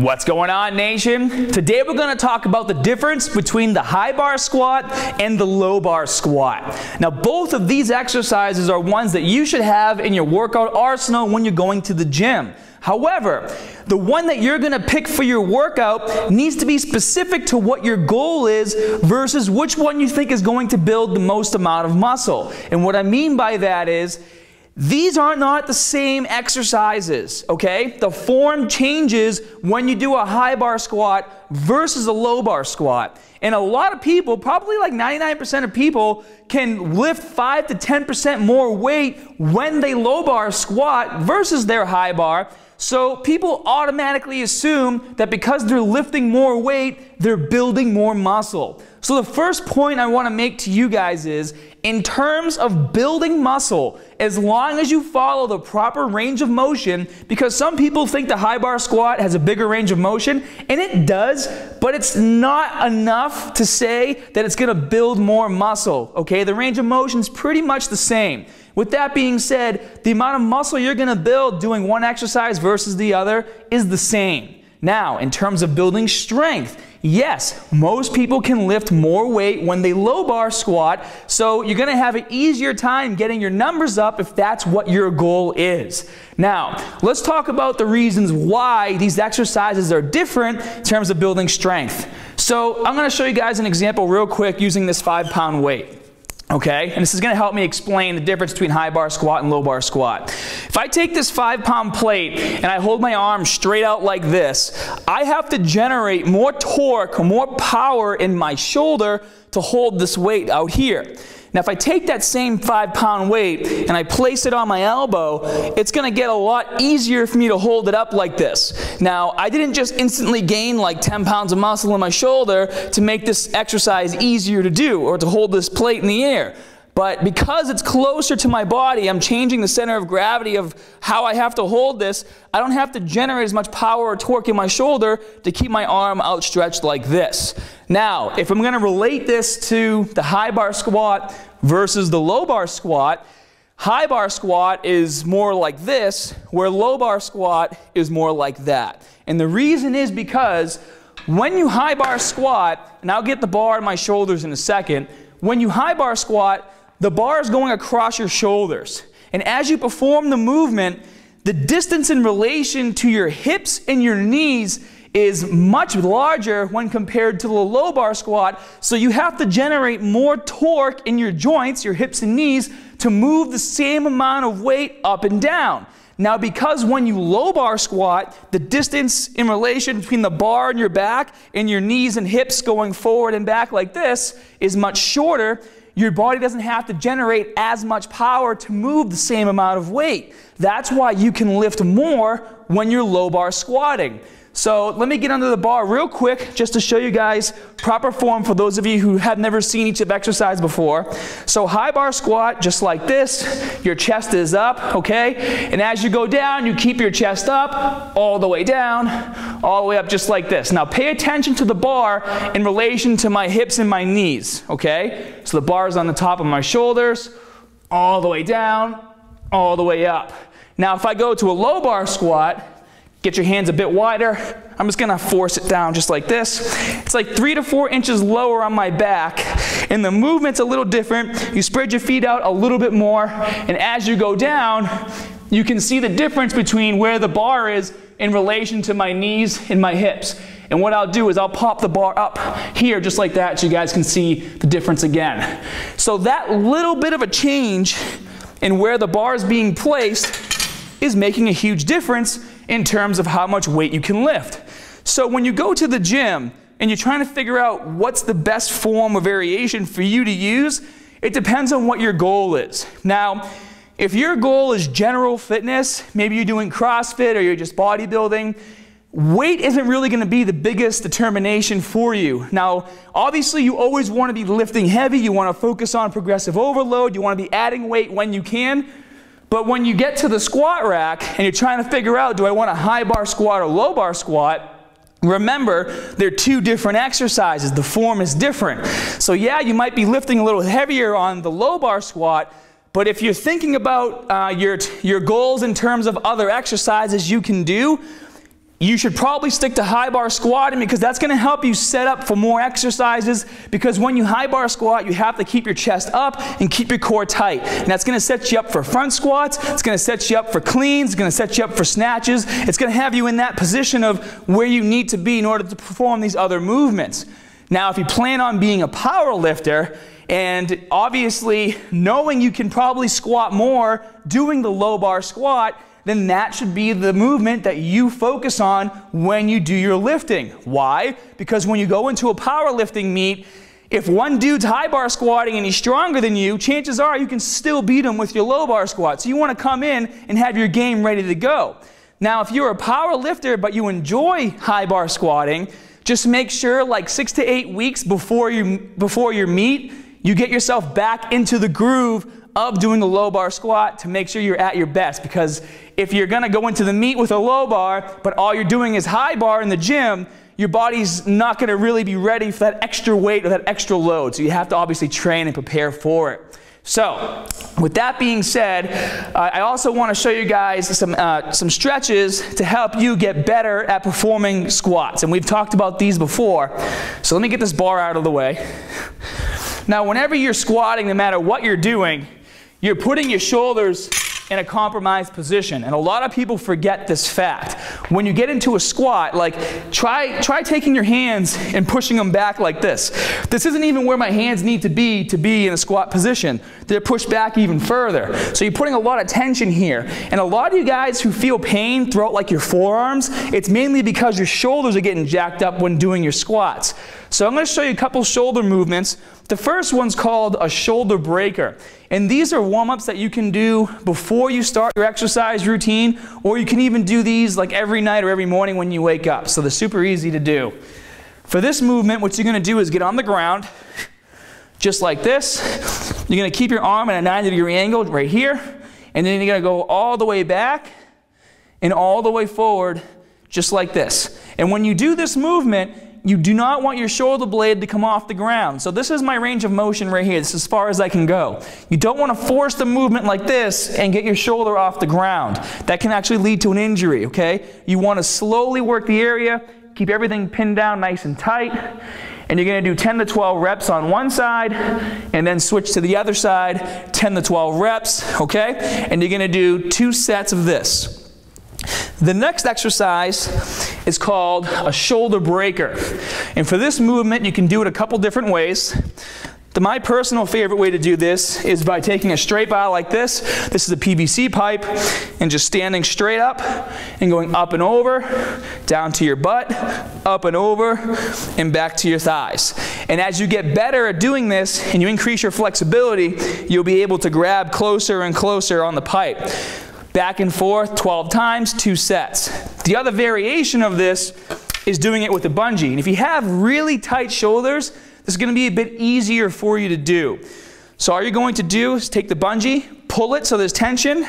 What's going on, nation? Today we're going to talk about the difference between the high bar squat and the low bar squat. Now, both of these exercises are ones that you should have in your workout arsenal when you're going to the gym. However, the one that you're going to pick for your workout needs to be specific to what your goal is versus which one you think is going to build the most amount of muscle. And what I mean by that is, these are not the same exercises, okay? The form changes when you do a high bar squat versus a low bar squat. And a lot of people, probably like 99% of people, can lift 5 to 10% more weight when they low bar squat versus their high bar. So people automatically assume that because they're lifting more weight, they're building more muscle. So the first point I want to make to you guys is, in terms of building muscle, as long as you follow the proper range of motion, because some people think the high bar squat has a bigger range of motion, and it does, but it's not enough to say that it's going to build more muscle, okay? The range of motion is pretty much the same. With that being said, the amount of muscle you're going to build doing one exercise versus the other is the same. Now, in terms of building strength, yes, most people can lift more weight when they low bar squat, so you're going to have an easier time getting your numbers up if that's what your goal is. Now, let's talk about the reasons why these exercises are different in terms of building strength. So I'm going to show you guys an example real quick using this 5-pound weight. Okay, and this is going to help me explain the difference between high bar squat and low bar squat. If I take this 5-pound plate and I hold my arm straight out like this, I have to generate more torque, more power in my shoulder to hold this weight out here. Now, if I take that same 5-pound weight and I place it on my elbow, it's going to get a lot easier for me to hold it up like this. Now, I didn't just instantly gain like 10 pounds of muscle in my shoulder to make this exercise easier to do or to hold this plate in the air. But because it's closer to my body, I'm changing the center of gravity of how I have to hold this. I don't have to generate as much power or torque in my shoulder to keep my arm outstretched like this. Now, if I'm going to relate this to the high bar squat versus the low bar squat, high bar squat is more like this, where low bar squat is more like that. And the reason is because when you high bar squat, and I'll get the bar on my shoulders in a second, when you high bar squat, the bar is going across your shoulders. And as you perform the movement, the distance in relation to your hips and your knees is much larger when compared to the low bar squat. So you have to generate more torque in your joints, your hips and knees, to move the same amount of weight up and down. Now, because when you low bar squat, the distance in relation between the bar and your back and your knees and hips going forward and back like this is much shorter, your body doesn't have to generate as much power to move the same amount of weight. That's why you can lift more when you're low bar squatting. So let me get under the bar real quick just to show you guys proper form for those of you who have never seen each exercise before. So high bar squat, just like this, your chest is up, okay? And as you go down, you keep your chest up, all the way down, all the way up just like this. Now pay attention to the bar in relation to my hips and my knees, okay? So the bar is on the top of my shoulders, all the way down, all the way up. Now if I go to a low bar squat, get your hands a bit wider. I'm just going to force it down just like this. It's like 3 to 4 inches lower on my back. And the movement's a little different. You spread your feet out a little bit more. And as you go down, you can see the difference between where the bar is in relation to my knees and my hips. And what I'll do is I'll pop the bar up here just like that so you guys can see the difference again. So that little bit of a change in where the bar is being placed is making a huge difference in terms of how much weight you can lift. So when you go to the gym and you're trying to figure out what's the best form of variation for you to use, it depends on what your goal is. Now, if your goal is general fitness, maybe you're doing CrossFit or you're just bodybuilding, weight isn't really going to be the biggest determination for you. Now, obviously you always want to be lifting heavy, you want to focus on progressive overload, you want to be adding weight when you can. But when you get to the squat rack and you're trying to figure out, do I want a high bar squat or low bar squat, remember, they're two different exercises. The form is different. So yeah, you might be lifting a little heavier on the low bar squat, but if you're thinking about your goals in terms of other exercises you can do, you should probably stick to high bar squatting because that's going to help you set up for more exercises, because when you high bar squat, you have to keep your chest up and keep your core tight. And that's going to set you up for front squats, it's going to set you up for cleans, it's going to set you up for snatches, it's going to have you in that position of where you need to be in order to perform these other movements. Now, if you plan on being a power lifter, and obviously knowing you can probably squat more doing the low bar squat, then that should be the movement that you focus on when you do your lifting. Why? Because when you go into a powerlifting meet, if one dude's high bar squatting and he's stronger than you, chances are you can still beat him with your low bar squat. So you want to come in and have your game ready to go. Now, if you're a power lifter but you enjoy high bar squatting, just make sure like 6 to 8 weeks before your meet, you get yourself back into the groove of doing a low bar squat to make sure you're at your best. Because if you're going to go into the meet with a low bar, but all you're doing is high bar in the gym, your body's not going to really be ready for that extra weight or that extra load. So you have to obviously train and prepare for it. So, with that being said, I also want to show you guys some stretches to help you get better at performing squats. And we've talked about these before. So let me get this bar out of the way. Now, whenever you're squatting, no matter what you're doing, you're putting your shoulders in a compromised position. And a lot of people forget this fact. When you get into a squat, like try taking your hands and pushing them back like this. This isn't even where my hands need to be in a squat position. They're pushed back even further. So you're putting a lot of tension here. And a lot of you guys who feel pain throughout like your forearms, it's mainly because your shoulders are getting jacked up when doing your squats. So I'm going to show you a couple shoulder movements. The first one's called a shoulder breaker. And these are warm-ups that you can do before you start your exercise routine, or you can even do these like every night or every morning when you wake up. So they're super easy to do. For this movement, what you're going to do is get on the ground, just like this. You're going to keep your arm at a 90-degree angle right here, and then you're going to go all the way back and all the way forward, just like this. And when you do this movement, you do not want your shoulder blade to come off the ground. So this is my range of motion right here. This is as far as I can go. You don't want to force the movement like this and get your shoulder off the ground. That can actually lead to an injury, okay? You want to slowly work the area, keep everything pinned down nice and tight, and you're going to do 10 to 12 reps on one side, and then switch to the other side, 10 to 12 reps, okay? And you're going to do 2 sets of this. The next exercise is called a shoulder breaker. And for this movement, you can do it a couple different ways. My personal favorite way to do this is by taking a straight bar like this. This is a PVC pipe, and just standing straight up and going up and over, down to your butt, up and over, and back to your thighs. And as you get better at doing this and you increase your flexibility, you'll be able to grab closer and closer on the pipe. Back and forth 12 times, 2 sets. The other variation of this is doing it with a bungee. And if you have really tight shoulders, this is going to be a bit easier for you to do. So all you're going to do is take the bungee, pull it so there's tension,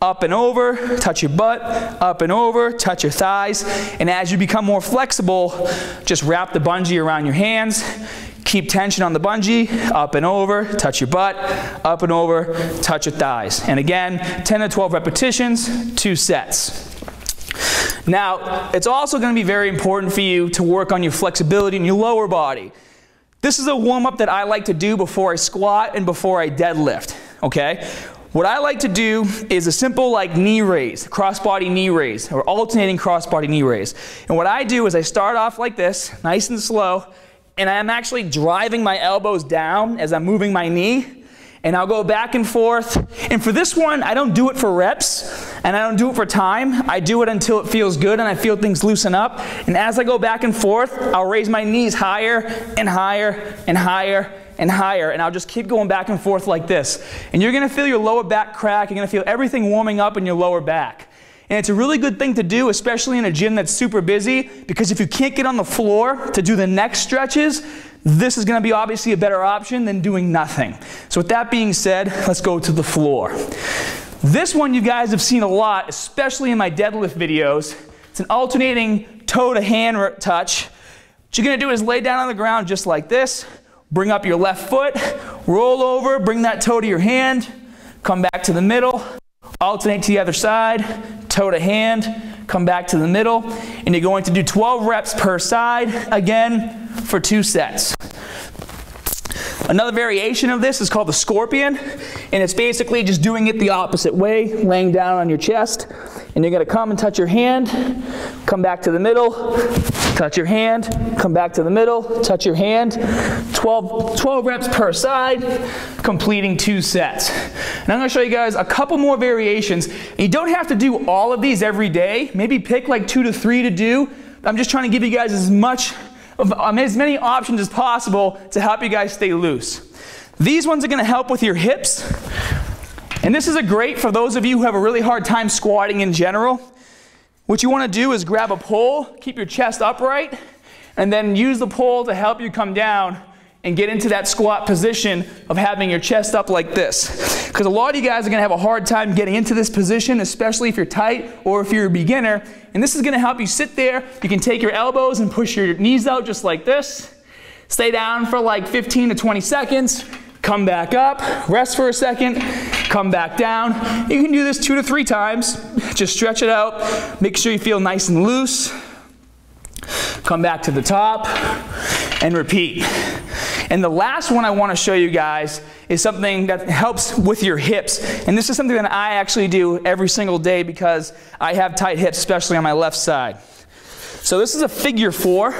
up and over, touch your butt, up and over, touch your thighs. And as you become more flexible, just wrap the bungee around your hands. Keep tension on the bungee, up and over, touch your butt, up and over, touch your thighs. And again, 10 to 12 repetitions, 2 sets. Now, it's also going to be very important for you to work on your flexibility in your lower body. This is a warm-up that I like to do before I squat and before I deadlift, okay? What I like to do is a simple like knee raise, cross-body knee raise, or alternating cross-body knee raise. And what I do is I start off like this, nice and slow, and I'm actually driving my elbows down as I'm moving my knee, and I'll go back and forth. And for this one, I don't do it for reps, and I don't do it for time. I do it until it feels good and I feel things loosen up. And as I go back and forth, I'll raise my knees higher and higher and higher and higher, and I'll just keep going back and forth like this. And you're going to feel your lower back crack. You're going to feel everything warming up in your lower back. And it's a really good thing to do, especially in a gym that's super busy, because if you can't get on the floor to do the next stretches, this is going to be obviously a better option than doing nothing. So with that being said, let's go to the floor. This one you guys have seen a lot, especially in my deadlift videos. It's an alternating toe to hand touch. What you're going to do is lay down on the ground just like this, bring up your left foot, roll over, bring that toe to your hand, come back to the middle, alternate to the other side, toe to hand, come back to the middle, and you're going to do 12 reps per side, again, for 2 sets. Another variation of this is called the scorpion, and it's basically just doing it the opposite way, laying down on your chest, and you're going to come and touch your hand, come back to the middle, touch your hand, come back to the middle, touch your hand, 12 reps per side, completing 2 sets. And I'm going to show you guys a couple more variations. You don't have to do all of these every day. Maybe pick like 2 to 3 to do. I'm just trying to give you guys as many options as possible to help you guys stay loose. These ones are going to help with your hips. And this is great for those of you who have a really hard time squatting in general. What you want to do is grab a pole, keep your chest upright, and then use the pole to help you come down and get into that squat position of having your chest up like this. Because a lot of you guys are going to have a hard time getting into this position, especially if you're tight or if you're a beginner. And this is going to help you sit there. You can take your elbows and push your knees out just like this. Stay down for like 15 to 20 seconds. Come back up, rest for a second, come back down. You can do this 2 to 3 times. Just stretch it out. Make sure you feel nice and loose. Come back to the top and repeat. And the last one I want to show you guys is something that helps with your hips. And this is something that I actually do every single day because I have tight hips, especially on my left side. So this is a figure 4,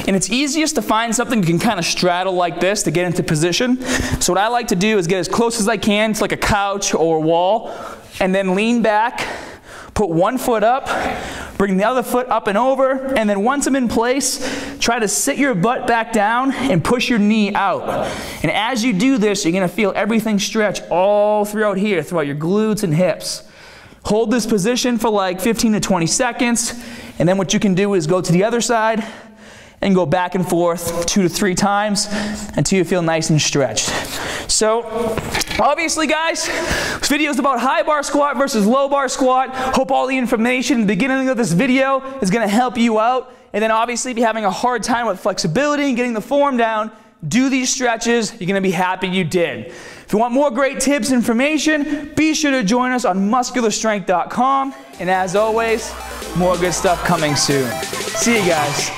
and it's easiest to find something you can kind of straddle like this to get into position. So what I like to do is get as close as I can to like a couch or a wall, and then lean back, put one foot up, bring the other foot up and over, and then once I'm in place, try to sit your butt back down and push your knee out. And as you do this, you're going to feel everything stretch all throughout here, throughout your glutes and hips. Hold this position for like 15 to 20 seconds, and then what you can do is go to the other side and go back and forth 2 to 3 times until you feel nice and stretched. So, obviously guys, this video is about high bar squat versus low bar squat. Hope all the information in the beginning of this video is going to help you out. And then obviously if you're having a hard time with flexibility and getting the form down, do these stretches. You're going to be happy you did. If you want more great tips and information, be sure to join us on muscularstrength.com. And as always, more good stuff coming soon. See you guys.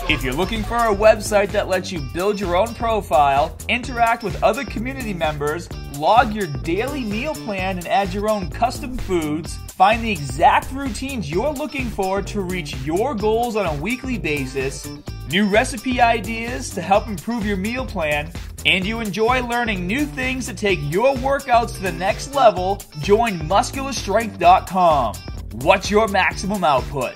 If you're looking for a website that lets you build your own profile, interact with other community members, log your daily meal plan and add your own custom foods, find the exact routines you're looking for to reach your goals on a weekly basis, new recipe ideas to help improve your meal plan, and you enjoy learning new things to take your workouts to the next level, join muscularstrength.com. What's your maximum output?